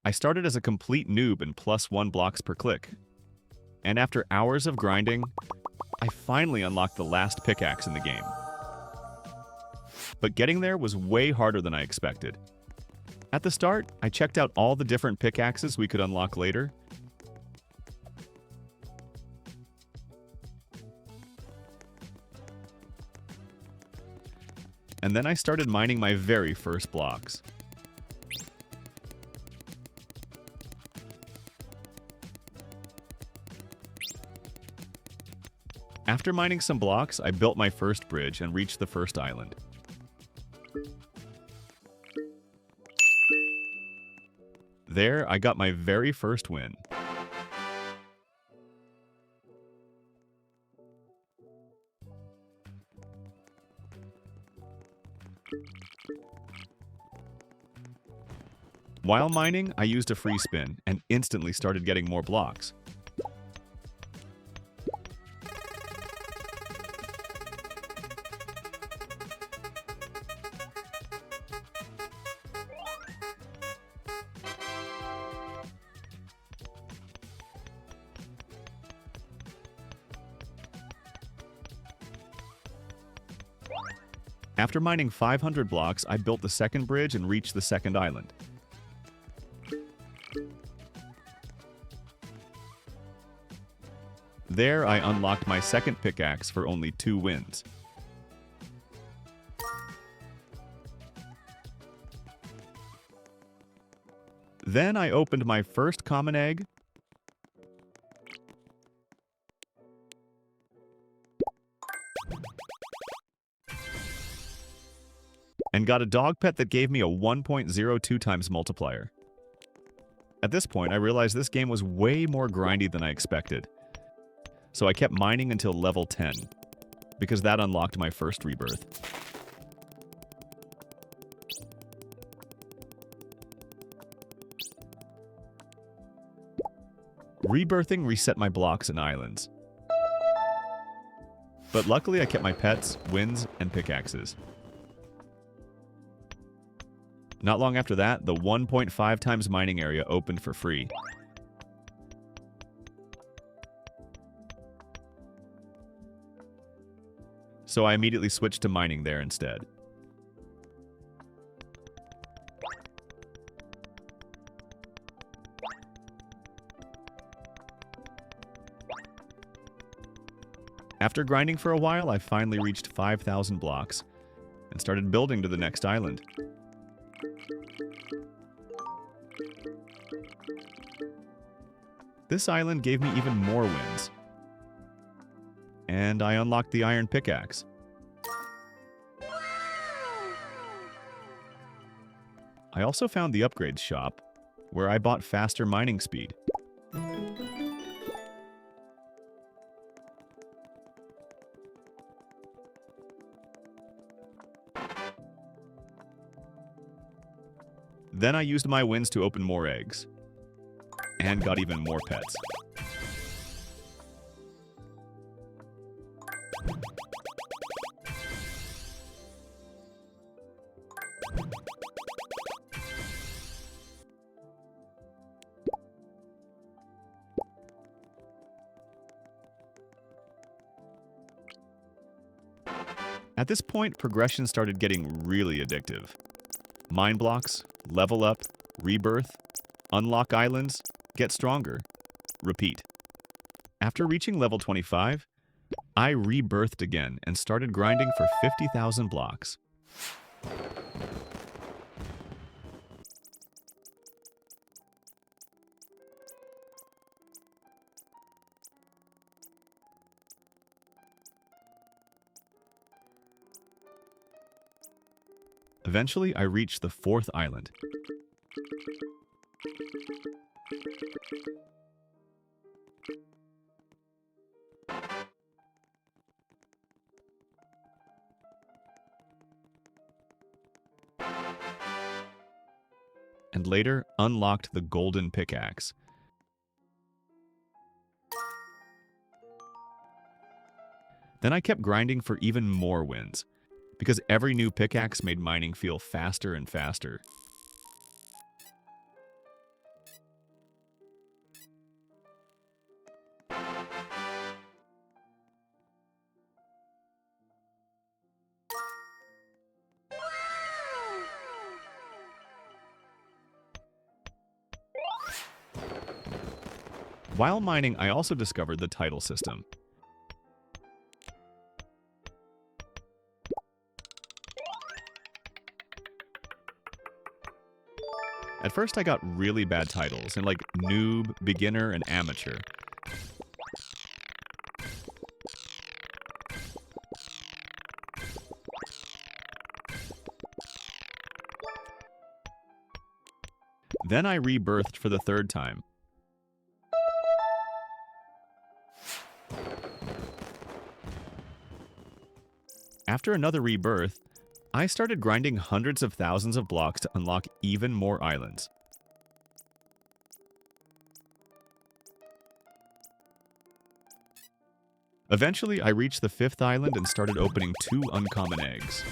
I started as a complete noob and +1 blocks per click. And after hours of grinding, I finally unlocked the last pickaxe in the game. But getting there was way harder than I expected. At the start, I checked out all the different pickaxes we could unlock later. And then I started mining my very first blocks. After mining some blocks, I built my first bridge and reached the first island. There, I got my very first win. While mining, I used a free spin and instantly started getting more blocks. After mining 500 blocks, I built the second bridge and reached the second island. There, I unlocked my second pickaxe for only 2 wins. Then I opened my first common egg, and got a dog pet that gave me a 1.02 times multiplier. At this point, I realized this game was way more grindy than I expected. So I kept mining until level 10, because that unlocked my first rebirth. Rebirthing reset my blocks and islands. But luckily I kept my pets, wins, and pickaxes. Not long after that, the 1.5 times mining area opened for free. So I immediately switched to mining there instead. After grinding for a while, I finally reached 5,000 blocks and started building to the next island. This island gave me even more wins. And I unlocked the iron pickaxe. I also found the upgrades shop, where I bought faster mining speed. Then I used my wins to open more eggs, and got even more pets. At this point, progression started getting really addictive. Mine blocks, level up, rebirth, unlock islands, get stronger, repeat. After reaching level 25, I rebirthed again and started grinding for 50,000 blocks. Eventually, I reached the 4th island. And later, unlocked the golden pickaxe. Then I kept grinding for even more wins, because every new pickaxe made mining feel faster and faster. While mining, I also discovered the title system. At first I got really bad titles in like noob, beginner, and amateur. Then I rebirthed for the third time. After another rebirth, I started grinding hundreds of thousands of blocks to unlock even more islands. Eventually, I reached the 5th island and started opening 2 uncommon eggs.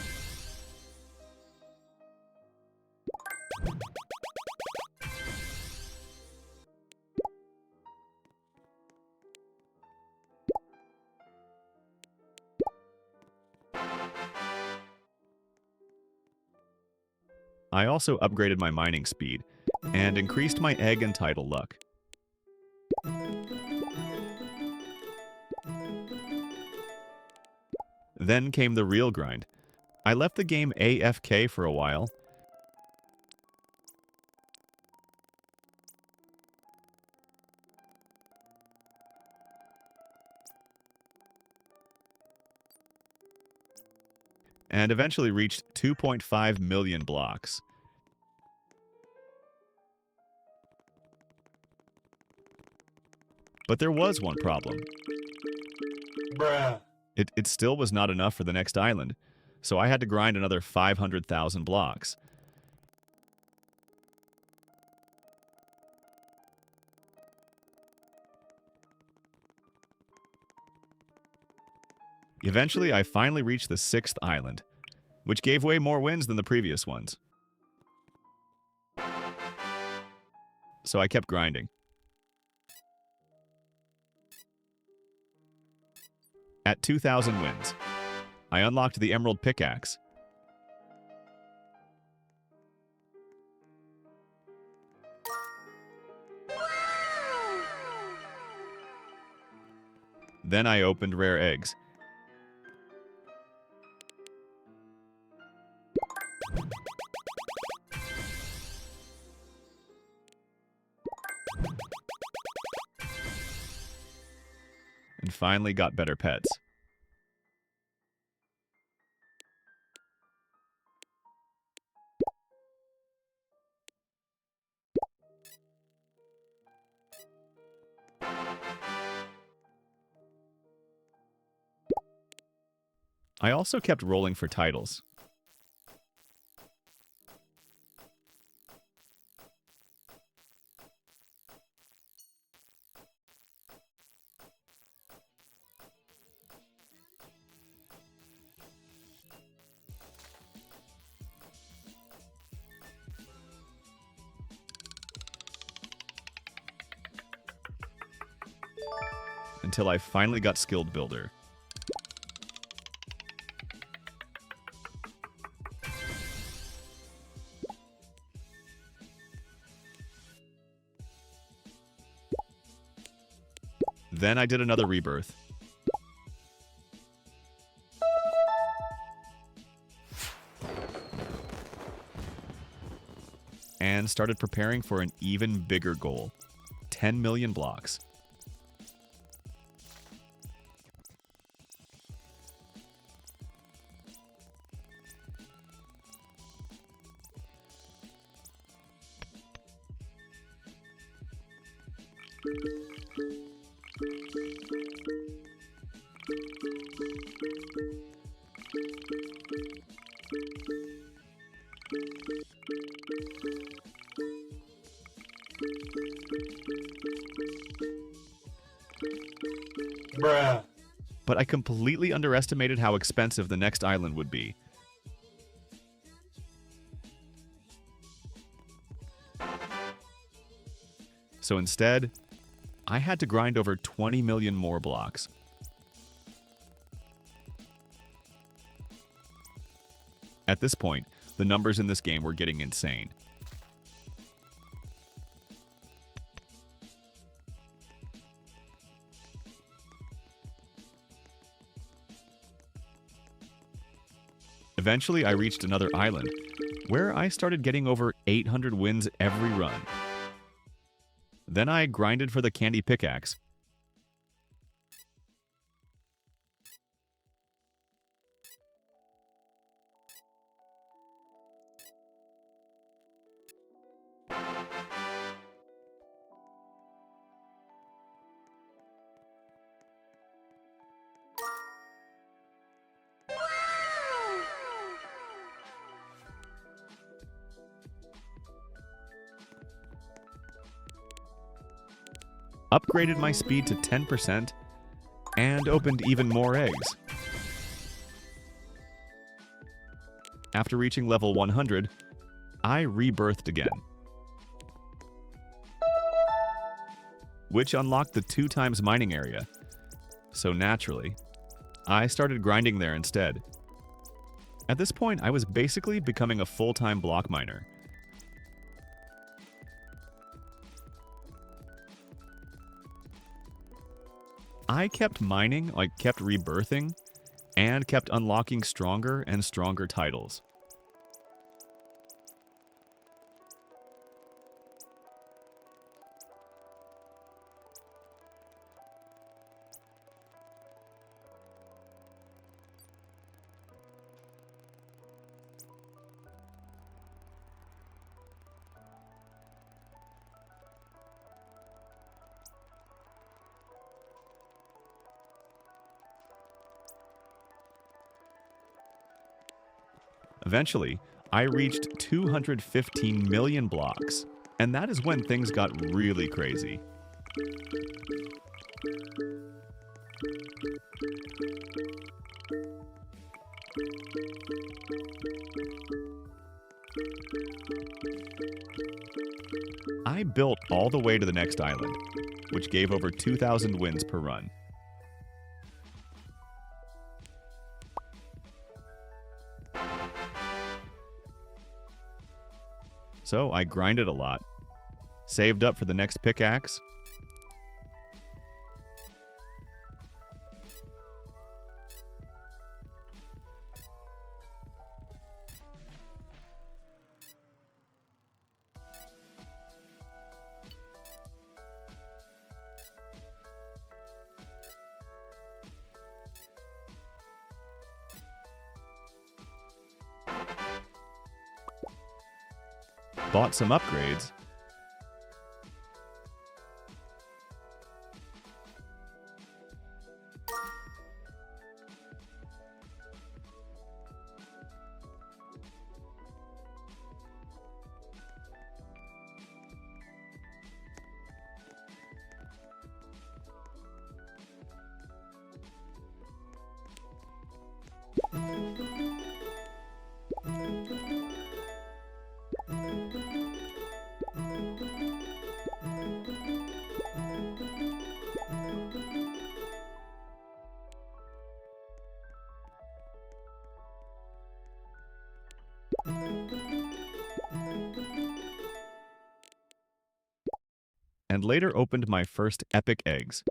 I also upgraded my mining speed and increased my egg and title luck. Then came the real grind. I left the game AFK for a while. And eventually reached 2.5 million blocks. But there was one problem. Bruh. It still was not enough for the next island, so I had to grind another 500,000 blocks. Eventually, I finally reached the 6th island, which gave way more wins than the previous ones. So I kept grinding. At 2,000 wins, I unlocked the Emerald Pickaxe. Then I opened rare eggs. And finally got better pets. I also kept rolling for titles. Until I finally got Skilled Builder. Then I did another rebirth. And started preparing for an even bigger goal, 10 million blocks. Bruh. But I completely underestimated how expensive the next island would be. So instead, I had to grind over 20 million more blocks. At this point, the numbers in this game were getting insane. Eventually, I reached another island, where I started getting over 800 wins every run. Then I grinded for the candy pickaxe. Upgraded my speed to 10%, and opened even more eggs. After reaching level 100, I rebirthed again, which unlocked the 2x mining area. So naturally, I started grinding there instead. At this point, I was basically becoming a full-time block miner. I kept mining, kept rebirthing, and kept unlocking stronger and stronger titles. Eventually, I reached 215 million blocks, and that is when things got really crazy. I built all the way to the next island, which gave over 2,000 wins per run. So I grinded a lot, saved up for the next pickaxe, bought some upgrades, and later opened my first epic eggs.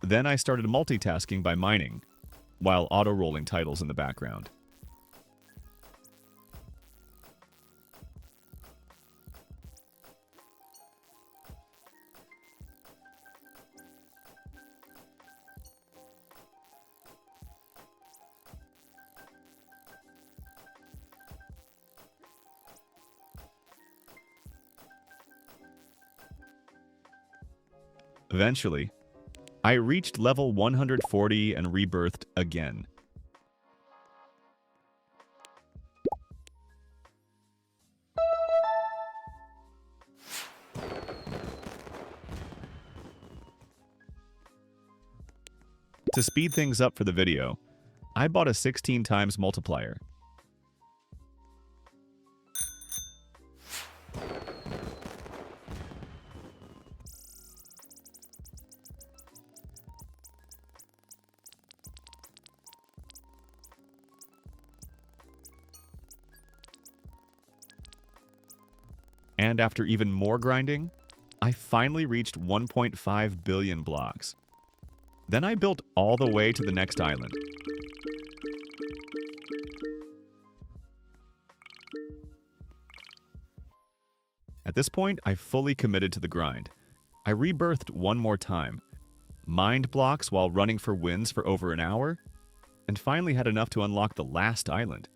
Then I started multitasking by mining, while auto-rolling titles in the background. Eventually, I reached level 140 and rebirthed again. To speed things up for the video, I bought a 16 times multiplier. And after even more grinding, I finally reached 1.5 billion blocks. Then I built all the way to the next island. At this point, I fully committed to the grind. I rebirthed one more time, mined blocks while running for wins for over an hour, and finally had enough to unlock the last island.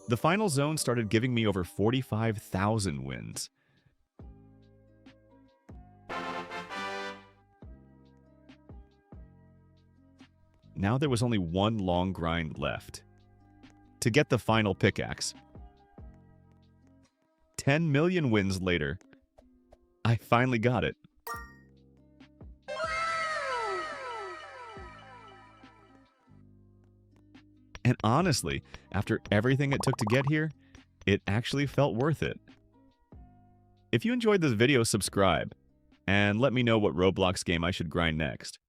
The final zone started giving me over 45,000 wins. Now there was only one long grind left. To get the final pickaxe. 10 million wins later, I finally got it. And honestly, after everything it took to get here, it actually felt worth it. If you enjoyed this video, subscribe, and let me know what Roblox game I should grind next.